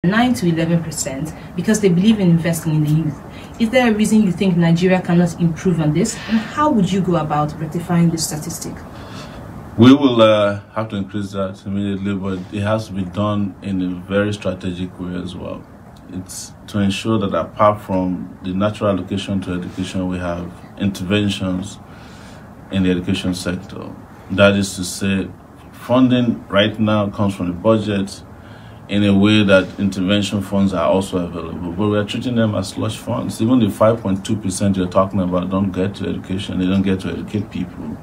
9 to 11% because they believe in investing in the youth. Is there a reason you think Nigeria cannot improve on this? And how would you go about rectifying this statistic? We will have to increase that immediately, but it has to be done in a very strategic way as well. It's to ensure that apart from the natural allocation to education, we have interventions in the education sector. That is to say, funding right now comes from the budget in a way that intervention funds are also available, but we are treating them as slush funds. Even the 5.2% you're talking about don't get to education, they don't get to educate people.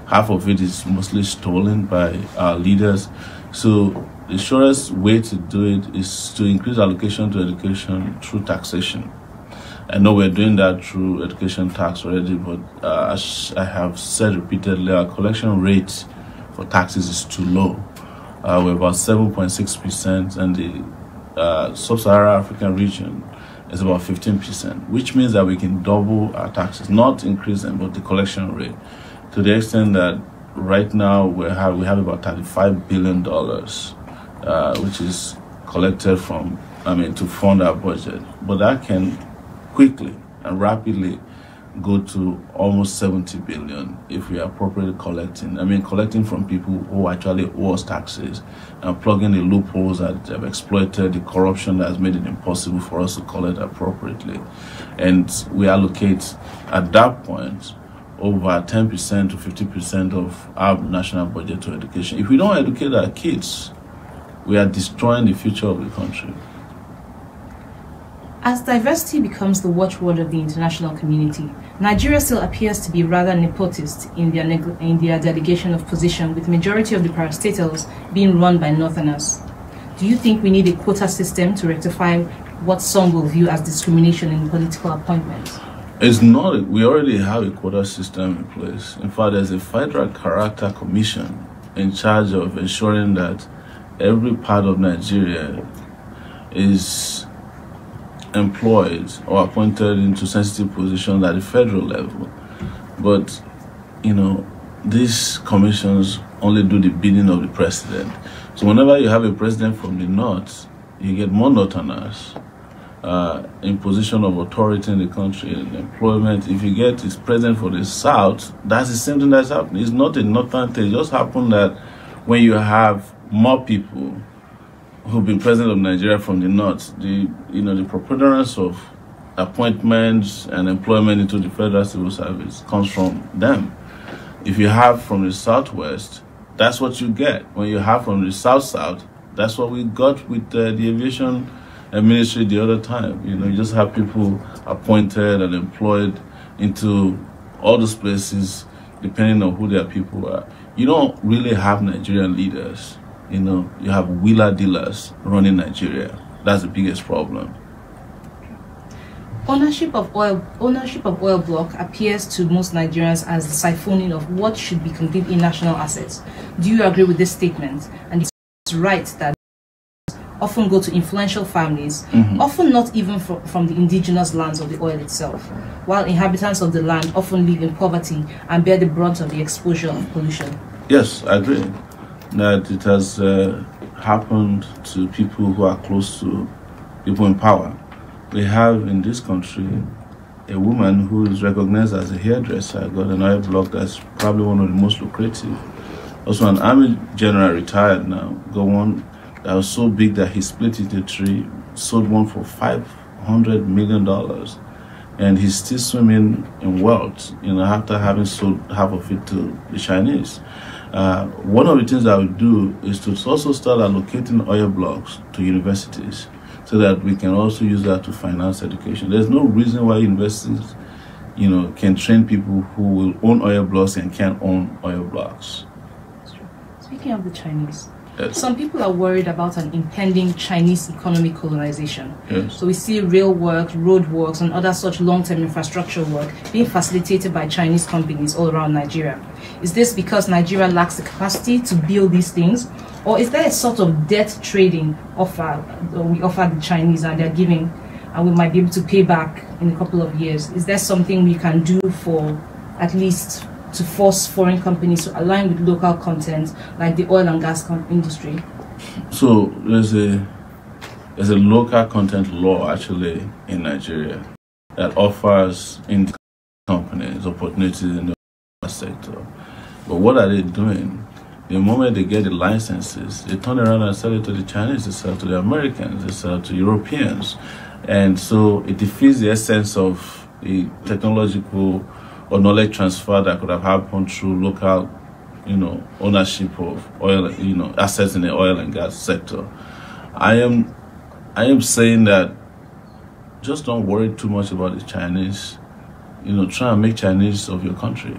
Half of it is mostly stolen by our leaders. So the surest way to do it is to increase allocation to education through taxation. I know we're doing that through education tax already, but as I have said repeatedly, our collection rate for taxes is too low. We're about 7.6%, and the sub-Saharan African region is about 15%, which means that we can double our taxes, not increase them, but the collection rate, to the extent that right now we have about $35 billion, which is collected from, to fund our budget. But that can quickly and rapidly go to almost 70 billion if we are appropriately collecting from people who actually owe us taxes and plugging the loopholes that have exploited the corruption that has made it impossible for us to collect appropriately. And we allocate at that point over 10% to 50% of our national budget to education. If we don't educate our kids, we are destroying the future of the country. As diversity becomes the watchword of the international community, Nigeria still appears to be rather nepotist in their delegation of position, with majority of the parastatals being run by Northerners. Do you think we need a quota system to rectify what some will view as discrimination in political appointments? It's not. We already have a quota system in place. In fact, there's a Federal Character Commission in charge of ensuring that every part of Nigeria is employed or appointed into sensitive positions at the federal level. But, these commissions only do the bidding of the president. So whenever you have a president from the north, you get more northerners in position of authority in the country, in employment. If you get his president for the south, that's the same thing that's happening. It's not a northern thing. It just happened that when you have more people who've been president of Nigeria from the north, the preponderance of appointments and employment into the federal civil service comes from them. If you have from the southwest, that's what you get. When you have from the south-south, that's what we got with the aviation ministry the other time. You just have people appointed and employed into all those places depending on who their people are. You don't really have Nigerian leaders. You have wheeler dealers running Nigeria. That's the biggest problem. Ownership of oil block appears to most Nigerians as the siphoning of what should be completely national assets. Do you agree with this statement? And it's right that often go to influential families, often not even from the indigenous lands of the oil itself, while inhabitants of the land often live in poverty and bear the brunt of the exposure of pollution? Yes, I agree that it has happened to people who are close to people in power. We have in this country a woman who is recognized as a hairdresser, got an oil block that's probably one of the most lucrative. Also an army general, retired now, got one that was so big that he split it into three, sold one for $500 million. And he's still swimming in wealth, after having sold half of it to the Chinese. One of the things I would do is to also start allocating oil blocks to universities so that we can also use that to finance education. There's no reason why universities, can train people who will own oil blocks and can't own oil blocks. That's true. Speaking of the Chinese, yes. Some people are worried about an impending Chinese economic colonization. Yes. So we see rail work, road works, and other such long-term infrastructure work being facilitated by Chinese companies all around Nigeria. Is this because Nigeria lacks the capacity to build these things? Or is there a sort of debt trading offer we offer the Chinese and they're giving, and we might be able to pay back in a couple of years? Is there something we can do for at least to force foreign companies to align with local content like the oil and gas industry? So there's a There's a local content law actually in Nigeria that offers indie companies opportunities in the sector. But what are they doing? The moment they get the licenses, they turn around and sell it to the Chinese, they sell it to the Americans, they sell it to Europeans. And so it defeats the essence of the technological or knowledge transfer that could have happened through local, ownership of oil, assets in the oil and gas sector. I am saying that just don't worry too much about the Chinese. Try and make Chinese of your country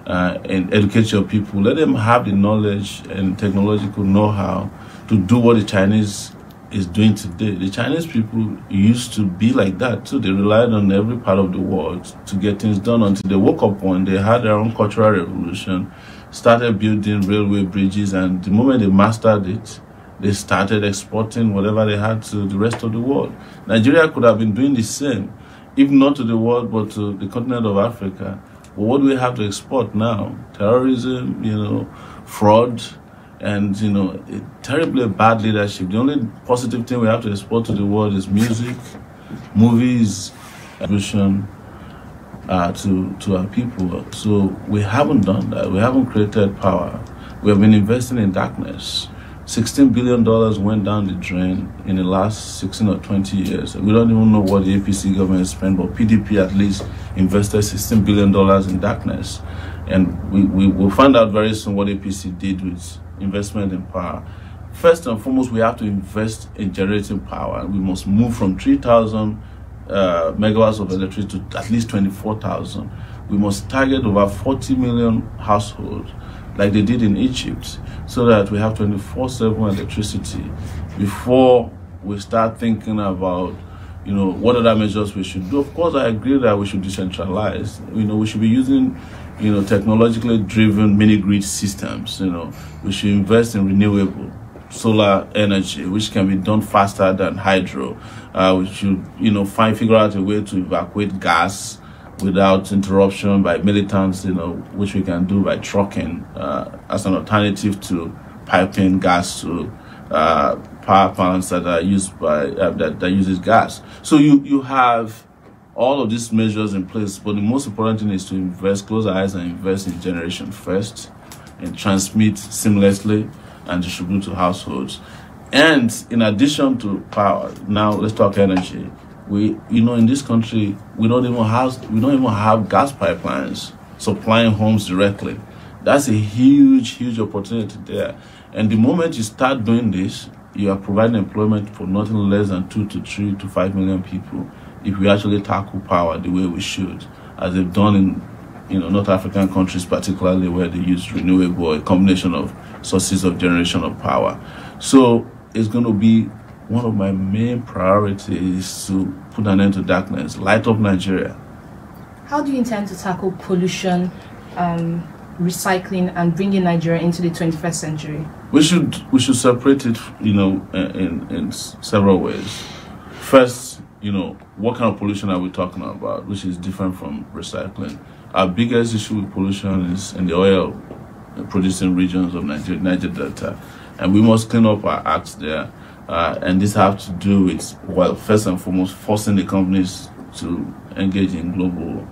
and educate your people. Let them have the knowledge and technological know-how to do what the Chinese is doing today. The Chinese people used to be like that too. They relied on every part of the world to get things done until they woke up one day, had their own cultural revolution, started building railway bridges, and the moment they mastered it, they started exporting whatever they had to the rest of the world. Nigeria could have been doing the same, if not to the world, but to the continent of Africa. But what do we have to export now? Terrorism, fraud, and, terribly bad leadership. The only positive thing we have to export to the world is music, movies, to our people. So we haven't done that. We haven't created power. We have been investing in darkness. $16 billion went down the drain in the last 16 or 20 years. We don't even know what the APC government spent, but PDP at least invested $16 billion in darkness. And we will find out very soon what APC did with investment in power. First and foremost, we have to invest in generating power. We must move from 3,000 megawatts of electricity to at least 24,000. We must target over 40 million households, like they did in Egypt, so that we have 24/7 electricity before we start thinking about, what other measures we should do. Of course, I agree that we should decentralize. We should be using, technologically driven mini-grid systems. We should invest in renewable solar energy, which can be done faster than hydro. We should, figure out a way to evacuate gas without interruption by militants, which we can do by trucking as an alternative to piping gas to power plants that are used by that uses gas. So you have all of these measures in place, but the most important thing is to close our eyes and invest in generation first, and transmit seamlessly and distribute to households. And in addition to power, now let's talk energy. In this country, we don't even have gas pipelines supplying homes directly. That's a huge opportunity there. And the moment you start doing this, you are providing employment for nothing less than 2 to 3 to 5 million people if we actually tackle power the way we should, as they've done in North African countries, particularly where they use renewable, a combination of sources of generation of power. So it's going to be one of my main priorities to put an end to darkness, light up Nigeria. How do you intend to tackle pollution, recycling, and bringing Nigeria into the 21st century? We should separate it, in several ways. First, what kind of pollution are we talking about, which is different from recycling? Our biggest issue with pollution is in the oil-producing regions of Niger Delta, and we must clean up our acts there. And this has to do with, first and foremost, forcing the companies to engage in global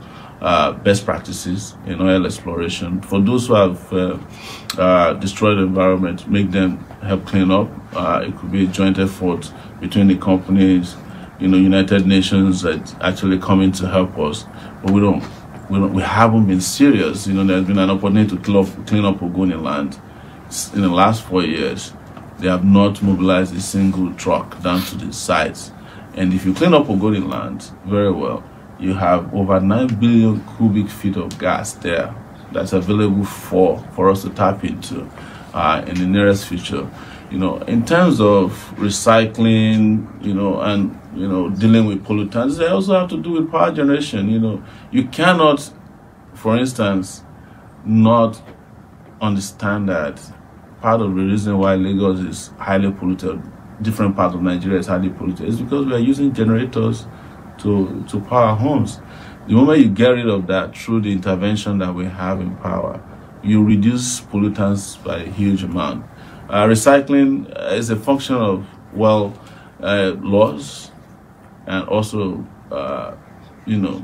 best practices in oil exploration. For those who have destroyed the environment, make them help clean up. It could be a joint effort between the companies, United Nations that actually come in to help us. But we haven't been serious. There's been an opportunity to clean up Ogoni land in the last 4 years. They have not mobilized a single truck down to the sites. And if you clean up Ogoni land very well, you have over 9 billion cubic feet of gas there that's available for us to tap into in the nearest future. In terms of recycling, and dealing with pollutants, they also have to do with power generation. You cannot, for instance, not understand that part of the reason why Lagos is highly polluted, different parts of Nigeria is highly polluted, is because we are using generators to power homes. The moment you get rid of that through the intervention that we have in power, you reduce pollutants by a huge amount. Recycling is a function of, laws and also,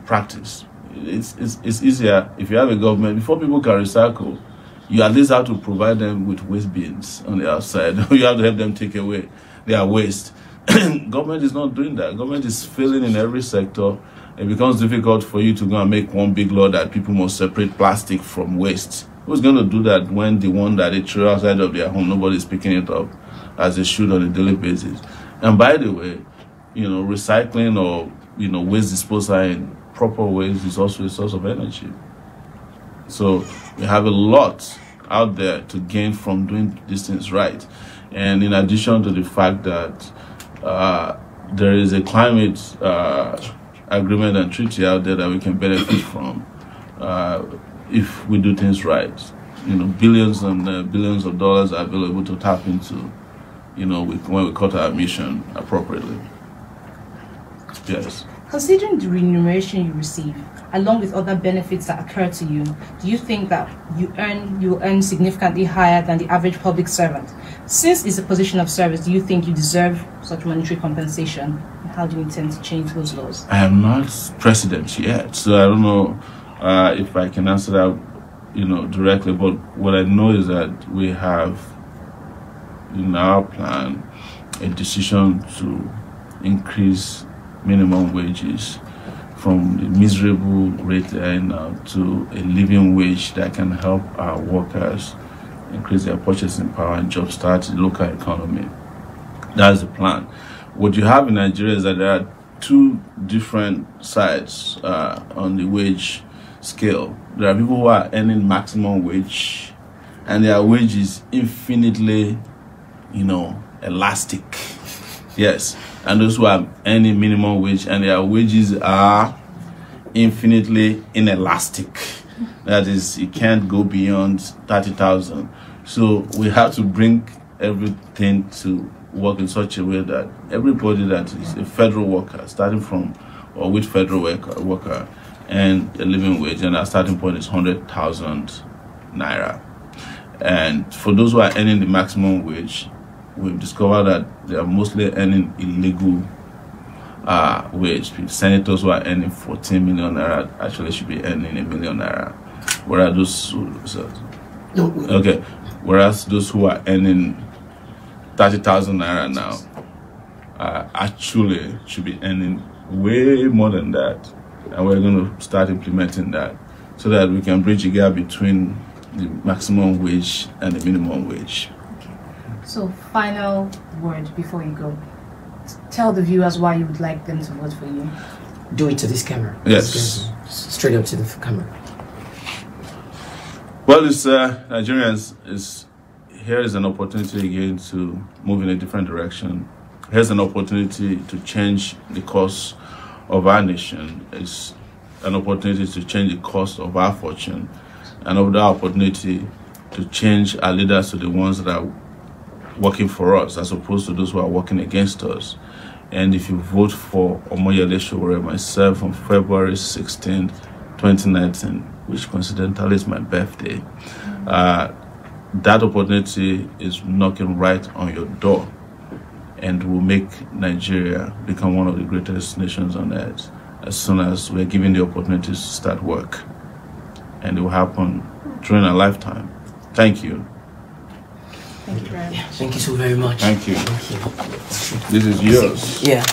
practice. It's easier if you have a government. Before people can recycle, you at least have to provide them with waste bins on the outside. You have to help them take away their waste. Government is not doing that. Government is failing in every sector. It becomes difficult for you to go and make one big law that people must separate plastic from waste. Who's going to do that when the one that they throw outside of their home, nobody's picking it up as they should on a daily basis? And by the way, recycling or, waste disposal in proper ways is also a source of energy. So we have a lot out there to gain from doing these things right. And in addition to the fact that there is a climate agreement and treaty out there that we can benefit from if we do things right. Billions and billions of dollars are available to tap into, when we cut our emission appropriately. Yes. Considering the remuneration you receive, along with other benefits that occur to you, do you think that you earn significantly higher than the average public servant? Since it's a position of service, do you think you deserve such monetary compensation? How do you intend to change those laws? I am not president yet, so I don't know if I can answer that, directly. But what I know is that we have in our plan a decision to increase minimum wages from the miserable rate they are now to a living wage that can help our workers increase their purchasing power and jumpstart the local economy. That's the plan. What you have in Nigeria is that there are two different sides on the wage scale. There are people who are earning maximum wage and their wage is infinitely, elastic. Yes. And those who are earning minimum wage and their wages are infinitely inelastic. That is, you can't go beyond 30,000. So we have to bring everything to work in such a way that everybody that is a federal worker, starting from or with federal worker and a living wage, and our starting point is 100,000 naira. And for those who are earning the maximum wage, we've discovered that they are mostly earning illegal wage. Senators who are earning 14 million naira actually should be earning 1 million naira. Whereas those who are earning 30,000 naira now actually should be earning way more than that. And we're going to start implementing that so that we can bridge the gap between the maximum wage and the minimum wage. So, final word before you go. Tell the viewers why you would like them to vote for you. Do it to this camera. Yes. Straight up to the camera. Well, it's Nigerians. Here is an opportunity again to move in a different direction. Here's an opportunity to change the course of our nation. It's an opportunity to change the course of our fortune. And of that opportunity to change our leaders to the ones that are working for us as opposed to those who are working against us. And if you vote for Omoyele Sowore, myself, on February 16, 2019, which coincidentally is my birthday, that opportunity is knocking right on your door and will make Nigeria become one of the greatest nations on earth as soon as we're given the opportunities to start work. And it will happen during our lifetime. Thank you. Thank you very much. Thank you so very much. Thank you. Thank you. This is yours. Yeah.